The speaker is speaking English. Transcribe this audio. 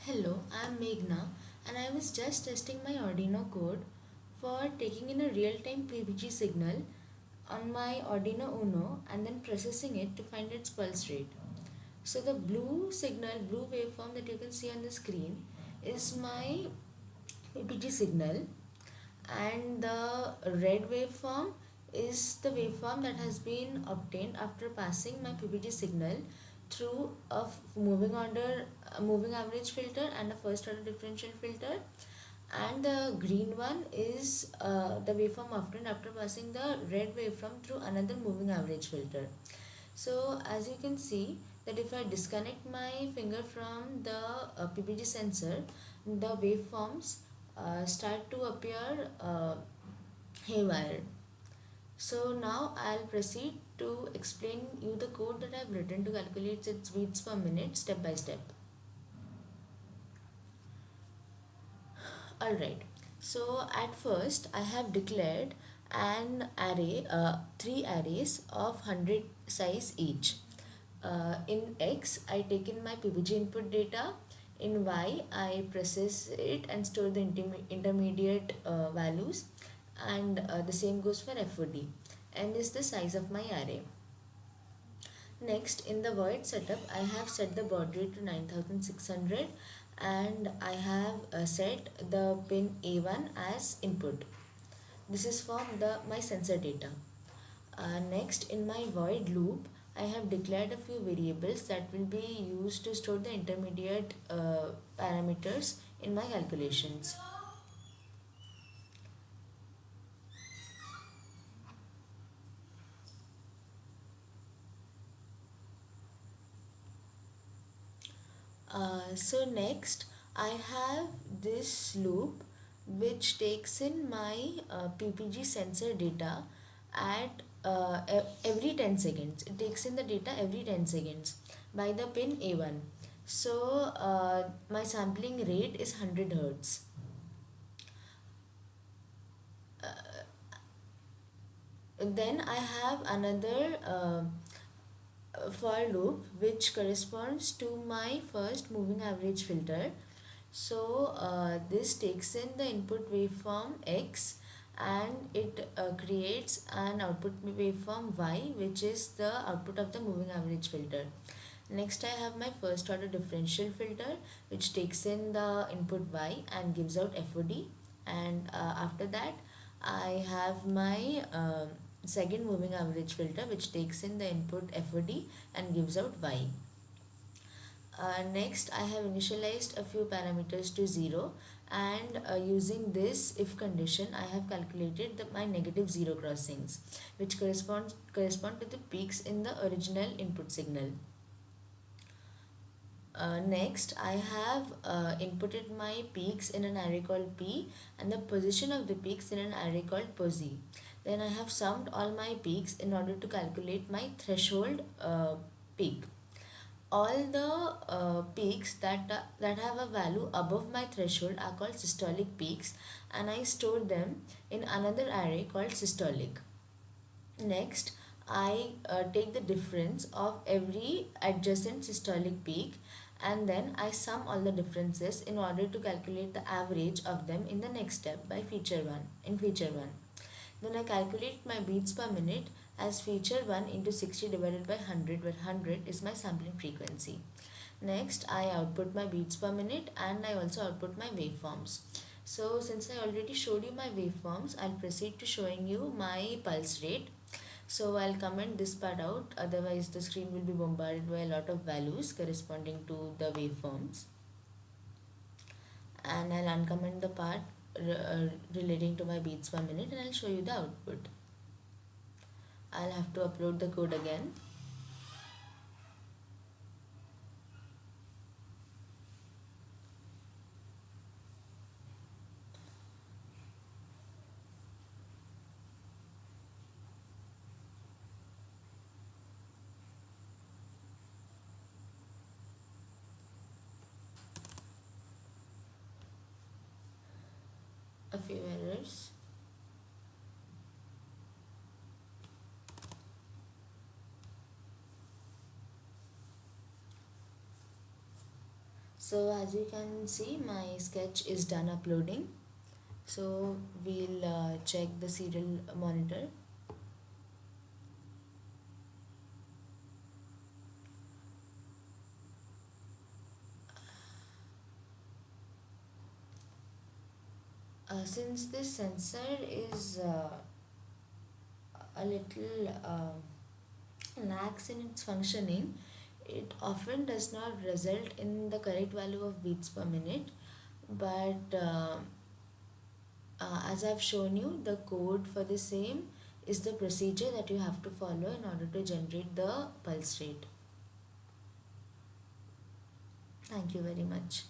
Hello, I am Meghna and I was just testing my Arduino code for taking in a real-time PPG signal on my Arduino Uno and then processing it to find its pulse rate. So the blue waveform that you can see on the screen is my PPG signal, and the red waveform is the waveform that has been obtained after passing my PPG signal through a moving average filter and a first order differential filter, and the green one is the waveform obtained after passing the red waveform through another moving average filter. So as you can see that if I disconnect my finger from the PPG sensor, the waveforms start to appear haywire. So now I'll proceed to explain you the code that I've written to calculate its beats per minute step by step. Alright, so at first I have declared an array, three arrays of 100 size each. In X, I take in my PPG input data. In Y, I process it and store the intermediate values, and the same goes for FOD. N is the size of my array. Next, in the void setup, I have set the baud rate to 9600, and I have set the pin A1 as input. This is for my sensor data. Next, in my void loop, I have declared a few variables that will be used to store the intermediate parameters in my calculations. So next, I have this loop which takes in my PPG sensor data at every 10 seconds. It takes in the data every 10 seconds by the pin A1. So my sampling rate is 100 hertz. Then I have another for loop which corresponds to my first moving average filter. So this takes in the input waveform X, and it creates an output waveform Y, which is the output of the moving average filter. Next, I have my first order differential filter which takes in the input Y and gives out FOD, and after that I have my second moving average filter which takes in the input FOD and gives out Y. Next, I have initialized a few parameters to 0, and using this if condition, I have calculated my negative 0 crossings which correspond to the peaks in the original input signal. Next, I have inputted my peaks in an array called P and the position of the peaks in an array called posi. Then I have summed all my peaks in order to calculate my threshold peak. All the peaks that have a value above my threshold are called systolic peaks, and I store them in another array called systolic. Next, I take the difference of every adjacent systolic peak, and then I sum all the differences in order to calculate the average of them in the next step by feature 1. Then I calculate my beats per minute as feature 1 into 60 divided by 100, where 100 is my sampling frequency. Next, I output my beats per minute, and I also output my waveforms. So since I already showed you my waveforms, I'll proceed to showing you my pulse rate. So I'll comment this part out, otherwise the screen will be bombarded by a lot of values corresponding to the waveforms. And I'll uncomment the part relating to my beats per minute, and I'll show you the output. I'll have to upload the code again. A few errors. So as you can see, my sketch is done uploading. So we'll check the serial monitor. Since this sensor is a little lax in its functioning, it often does not result in the correct value of beats per minute. But as I've shown you, the code for the same is the procedure that you have to follow in order to generate the pulse rate. Thank you very much.